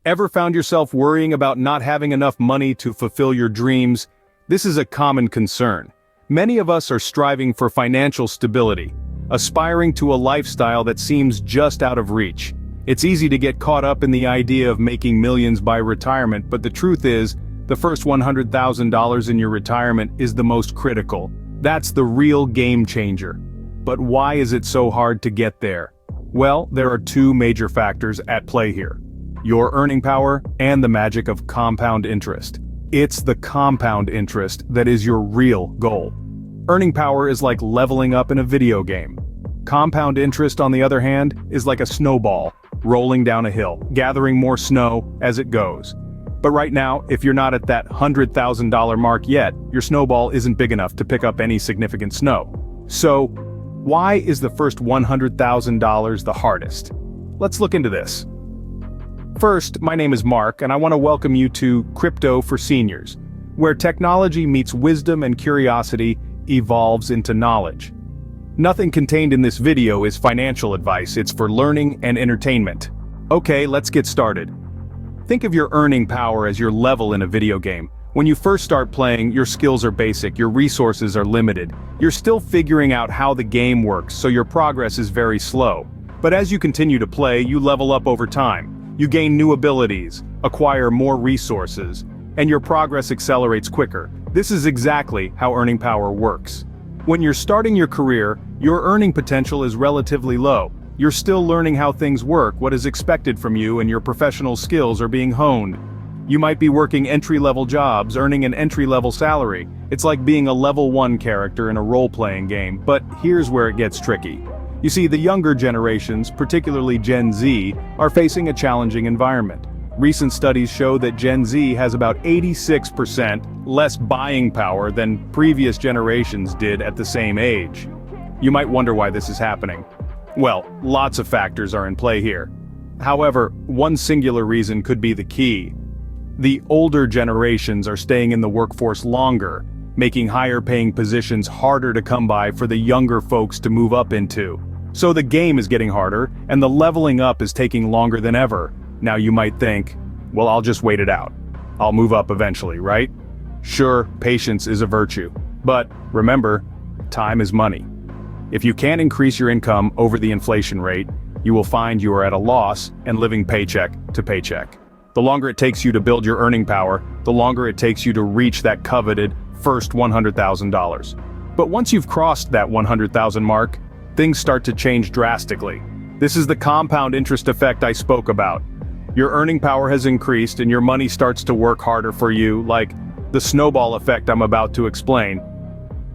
Ever found yourself worrying about not having enough money to fulfill your dreams? This is a common concern. Many of us are striving for financial stability, aspiring to a lifestyle that seems just out of reach. It's easy to get caught up in the idea of making millions by retirement, but the truth is, the first $100,000 in your retirement is the most critical. That's the real game changer. But why is it so hard to get there? Well, there are two major factors at play here: your earning power and the magic of compound interest. It's the compound interest that is your real goal. Earning power is like leveling up in a video game. Compound interest, on the other hand, is like a snowball, rolling down a hill, gathering more snow as it goes. But right now, if you're not at that $100,000 mark yet, your snowball isn't big enough to pick up any significant snow. So, why is the first $100,000 the hardest? Let's look into this. First, my name is Mark, and I want to welcome you to Crypto for Seniors, where technology meets wisdom and curiosity evolves into knowledge. Nothing contained in this video is financial advice, it's for learning and entertainment. Okay, let's get started. Think of your earning power as your level in a video game. When you first start playing, your skills are basic, your resources are limited. You're still figuring out how the game works, so your progress is very slow. But as you continue to play, you level up over time. You gain new abilities, acquire more resources, and your progress accelerates quicker. This is exactly how earning power works. When you're starting your career, your earning potential is relatively low. You're still learning how things work, what is expected from you, and your professional skills are being honed. You might be working entry-level jobs, earning an entry-level salary. It's like being a level 1 character in a role-playing game, but here's where it gets tricky. You see, the younger generations, particularly Gen Z, are facing a challenging environment. Recent studies show that Gen Z has about 86% less buying power than previous generations did at the same age. You might wonder why this is happening. Well, lots of factors are in play here. However, one singular reason could be the key. The older generations are staying in the workforce longer, making higher-paying positions harder to come by for the younger folks to move up into. So the game is getting harder, and the leveling up is taking longer than ever. Now you might think, well, I'll just wait it out. I'll move up eventually, right? Sure, patience is a virtue. But remember, time is money. If you can't increase your income over the inflation rate, you will find you are at a loss and living paycheck to paycheck. The longer it takes you to build your earning power, the longer it takes you to reach that coveted first $100,000. But once you've crossed that $100,000 mark, things start to change drastically. This is the compound interest effect I spoke about. Your earning power has increased and your money starts to work harder for you, like the snowball effect I'm about to explain.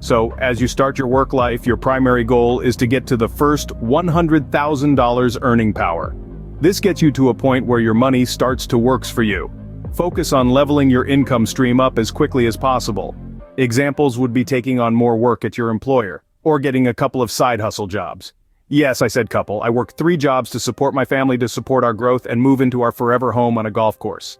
So, as you start your work life, your primary goal is to get to the first $100,000 earning power. This gets you to a point where your money starts to work for you. Focus on leveling your income stream up as quickly as possible. Examples would be taking on more work at your employer, or getting a couple of side hustle jobs. Yes, I said couple. I work 3 jobs to support my family, to support our growth, and move into our forever home on a golf course.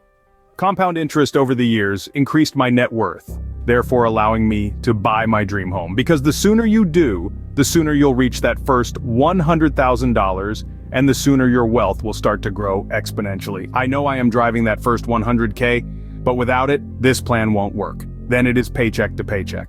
Compound interest over the years increased my net worth, therefore allowing me to buy my dream home. Because the sooner you do, the sooner you'll reach that first $100,000, and the sooner your wealth will start to grow exponentially. I know I am driving that first 100K, but without it, this plan won't work. Then it is paycheck to paycheck.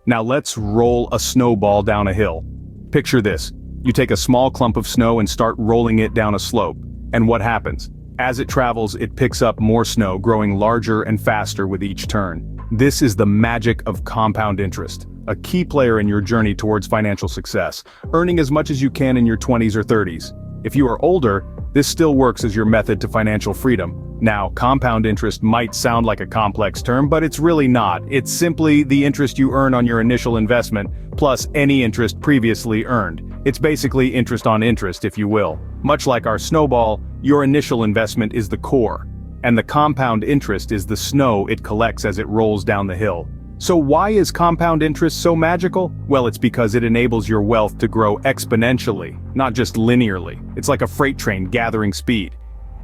Now let's roll a snowball down a hill. Picture this. You take a small clump of snow and start rolling it down a slope. And what happens? As it travels, it picks up more snow, growing larger and faster with each turn. This is the magic of compound interest, a key player in your journey towards financial success, earning as much as you can in your 20s or 30s. If you are older, this still works as your method to financial freedom. Now, compound interest might sound like a complex term, but it's really not. It's simply the interest you earn on your initial investment, plus any interest previously earned. It's basically interest on interest, if you will. Much like our snowball, your initial investment is the core, and the compound interest is the snow it collects as it rolls down the hill. So why is compound interest so magical? Well, it's because it enables your wealth to grow exponentially, not just linearly. It's like a freight train gathering speed.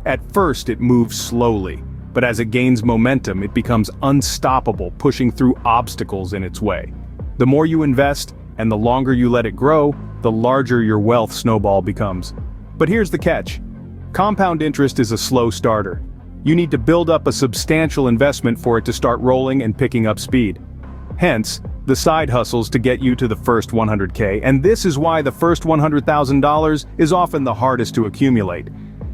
At first, it moves slowly, but as it gains momentum, it becomes unstoppable, pushing through obstacles in its way. The more you invest, and the longer you let it grow, the larger your wealth snowball becomes. But here's the catch. Compound interest is a slow starter. you need to build up a substantial investment for it to start rolling and picking up speed. Hence, the side hustles to get you to the first 100K, and this is why the first $100,000 is often the hardest to accumulate.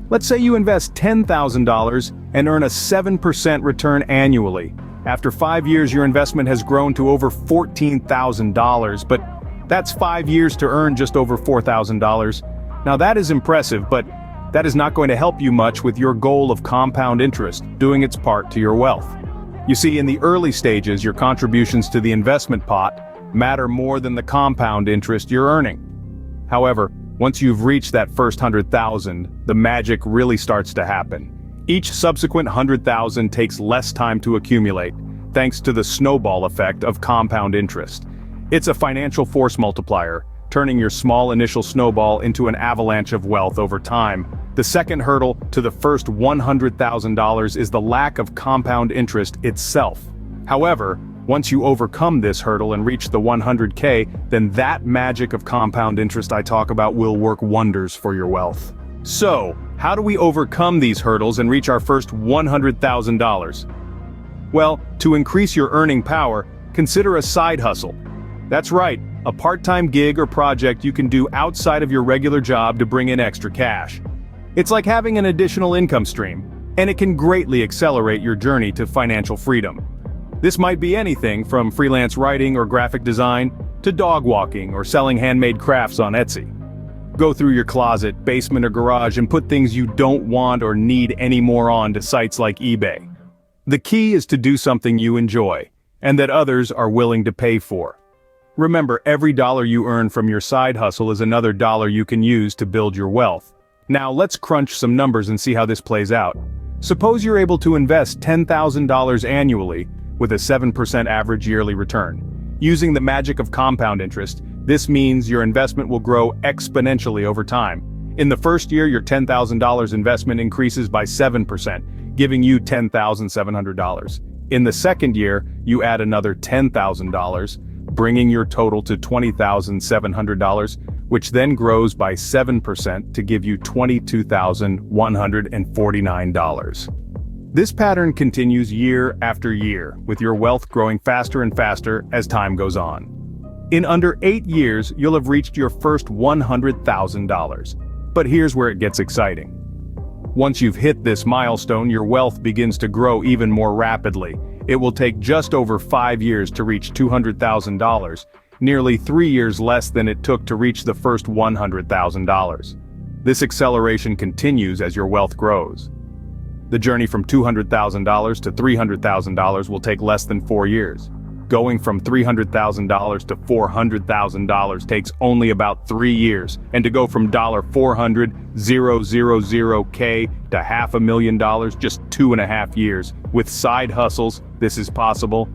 Let's say you invest $10,000 and earn a 7% return annually. After 5 years, your investment has grown to over $14,000, but that's 5 years to earn just over $4,000. Now that is impressive, but that is not going to help you much with your goal of compound interest doing its part to your wealth. You see, in the early stages, your contributions to the investment pot matter more than the compound interest you're earning. However, once you've reached that first 100,000, the magic really starts to happen. Each subsequent 100,000 takes less time to accumulate, thanks to the snowball effect of compound interest. It's a financial force multiplier, turning your small initial snowball into an avalanche of wealth over time. The second hurdle to the first $100,000 is the lack of compound interest itself. However, once you overcome this hurdle and reach the 100K, then that magic of compound interest I talk about will work wonders for your wealth. So, how do we overcome these hurdles and reach our first $100,000? Well, to increase your earning power, consider a side hustle. That's right, a part-time gig or project you can do outside of your regular job to bring in extra cash. It's like having an additional income stream, and it can greatly accelerate your journey to financial freedom. This might be anything from freelance writing or graphic design, to dog walking or selling handmade crafts on Etsy. Go through your closet, basement or garage and put things you don't want or need anymore onto sites like eBay. The key is to do something you enjoy, and that others are willing to pay for. Remember, every dollar you earn from your side hustle is another dollar you can use to build your wealth. Now let's crunch some numbers and see how this plays out. Suppose you're able to invest $10,000 annually with a 7% average yearly return. Using the magic of compound interest, this means your investment will grow exponentially over time. In the first year, your $10,000 investment increases by 7%, giving you $10,700. In the second year, you add another $10,000, bringing your total to $20,700, which then grows by 7% to give you $22,149. This pattern continues year after year, with your wealth growing faster and faster as time goes on. In under 8 years, you'll have reached your first $100,000. But here's where it gets exciting. Once you've hit this milestone, your wealth begins to grow even more rapidly. It will take just over 5 years to reach $200,000, nearly 3 years less than it took to reach the first $100,000. This acceleration continues as your wealth grows. The journey from $200,000 to $300,000 will take less than 4 years. Going from $300,000 to $400,000 takes only about 3 years, and to go from $400,000K to $500,000 just 2.5 years. With side hustles, this is possible.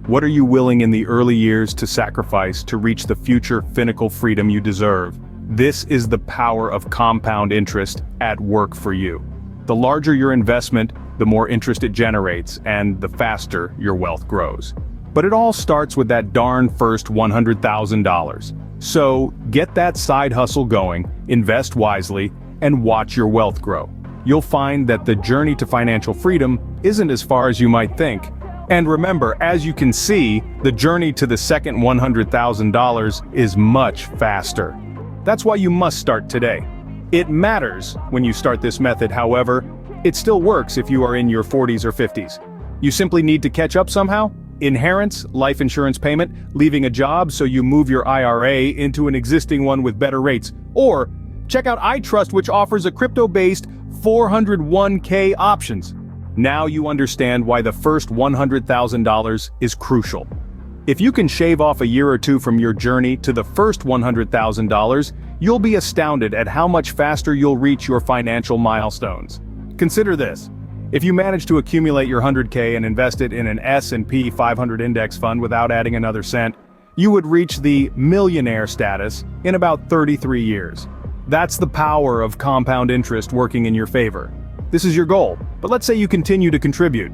What are you willing in the early years to sacrifice to reach the future financial freedom you deserve? This is the power of compound interest at work for you. The larger your investment, the more interest it generates, and the faster your wealth grows. But it all starts with that darn first $100,000. So, get that side hustle going, invest wisely, and watch your wealth grow. You'll find that the journey to financial freedom isn't as far as you might think. And remember, as you can see, the journey to the second $100,000 is much faster. That's why you must start today. It matters when you start this method, however, it still works if you are in your 40s or 50s. You simply need to catch up somehow. Inheritance, life insurance payment, leaving a job so you move your IRA into an existing one with better rates. Or, check out iTrust, which offers a crypto-based 401k options. Now you understand why the first $100,000 is crucial. If you can shave off a year or two from your journey to the first $100,000, you'll be astounded at how much faster you'll reach your financial milestones. Consider this. If you manage to accumulate your 100K and invest it in an S&P 500 index fund without adding another cent, you would reach the millionaire status in about 33 years. That's the power of compound interest working in your favor. This is your goal, but let's say you continue to contribute.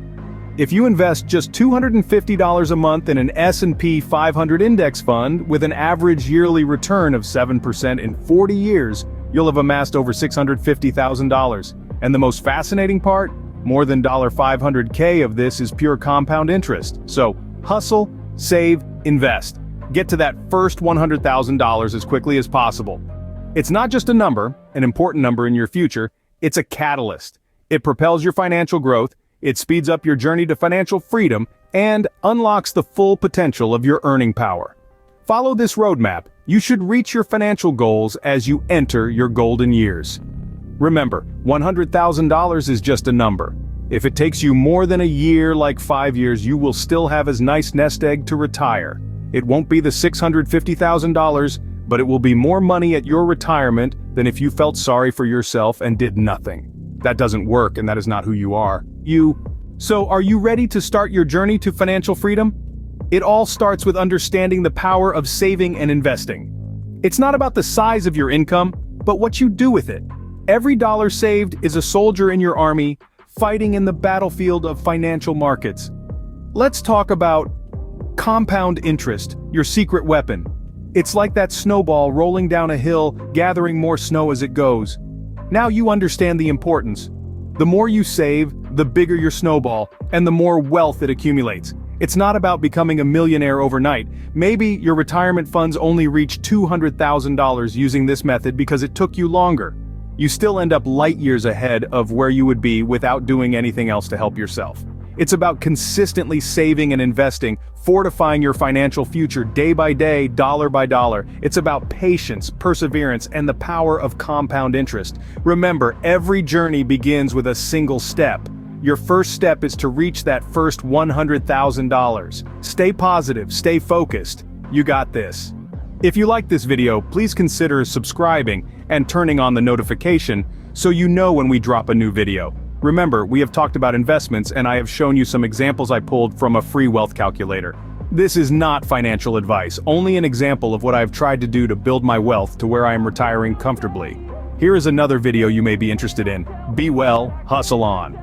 If you invest just $250 a month in an S&P 500 index fund with an average yearly return of 7% in 40 years, you'll have amassed over $650,000. And the most fascinating part? More than $500K of this is pure compound interest. So, hustle, save, invest. Get to that first $100,000 as quickly as possible. It's not just a number, an important number in your future, it's a catalyst. It propels your financial growth, it speeds up your journey to financial freedom, and unlocks the full potential of your earning power. Follow this roadmap. You should reach your financial goals as you enter your golden years. Remember, $100,000 is just a number. If it takes you more than a year, like 5 years, you will still have a nice nest egg to retire. It won't be the $650,000, but it will be more money at your retirement than if you felt sorry for yourself and did nothing. That doesn't work, and that is not who you are. So are you ready to start your journey to financial freedom? It all starts with understanding the power of saving and investing. It's not about the size of your income, but what you do with it. Every dollar saved is a soldier in your army, fighting in the battlefield of financial markets. Let's talk about compound interest, your secret weapon. It's like that snowball rolling down a hill, gathering more snow as it goes. Now you understand the importance. The more you save, the bigger your snowball, and the more wealth it accumulates. It's not about becoming a millionaire overnight. Maybe your retirement funds only reach $200,000 using this method because it took you longer. You still end up light years ahead of where you would be without doing anything else to help yourself. It's about consistently saving and investing, fortifying your financial future day by day, dollar by dollar. It's about patience, perseverance, and the power of compound interest. Remember, every journey begins with a single step. Your first step is to reach that first $100,000. Stay positive, stay focused. You got this. If you like this video, please consider subscribing and turning on the notification so you know when we drop a new video. Remember, we have talked about investments and I have shown you some examples I pulled from a free wealth calculator. This is not financial advice, only an example of what I've tried to do to build my wealth to where I am retiring comfortably. Here is another video you may be interested in. Be well, hustle on.